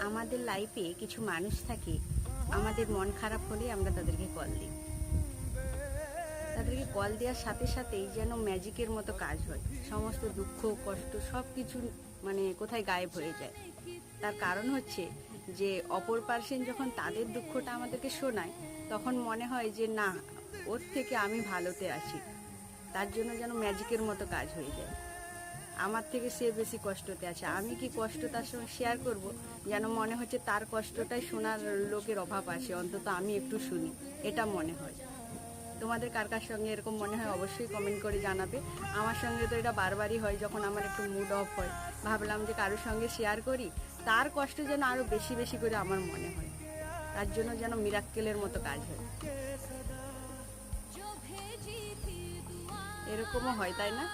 আমাদের লাইফে কিছু মানুষ থাকে, আমাদের মন খারাপ হলে আমরা তাদেরকে কল দিই। তাদেরকে কল দেওয়ার সাথে সাথেই যেন ম্যাজিকের মতো কাজ হয়। সমস্ত দুঃখ কষ্ট সব কিছু কোথায় গায়েব হয়ে যায়। তার কারণ হচ্ছে যে অপর পার্সন যখন তাদের দুঃখটা আমাদেরকে শোনায়, তখন মনে হয় যে না, ওর থেকে আমি ভালোতে আছি। তার জন্য যেন ম্যাজিকের মতো কাজ হয়ে যায়। আমার থেকে সে বেশি কষ্টতে আছে, আমি কি কষ্ট তার সঙ্গে শেয়ার করব, যেন মনে হচ্ছে তার কষ্টটাই শোনার লোকের অভাব আছে, অন্তত আমি একটু শুনি, এটা মনে হয়। তোমাদের কার কার সঙ্গে এরকম মনে হয় অবশ্যই কমেন্ট করে জানাবে। আমার সঙ্গে তো এটা বারবারই হয়, যখন আমার একটু মুড অফ হয়, ভাবলাম যে কারোর সঙ্গে শেয়ার করি, তার কষ্ট যেন আরও বেশি বেশি করে আমার মনে হয়, তার জন্য যেন মিরাক্কেলের মতো কাজ হয়। এরকমও হয়, তাই না?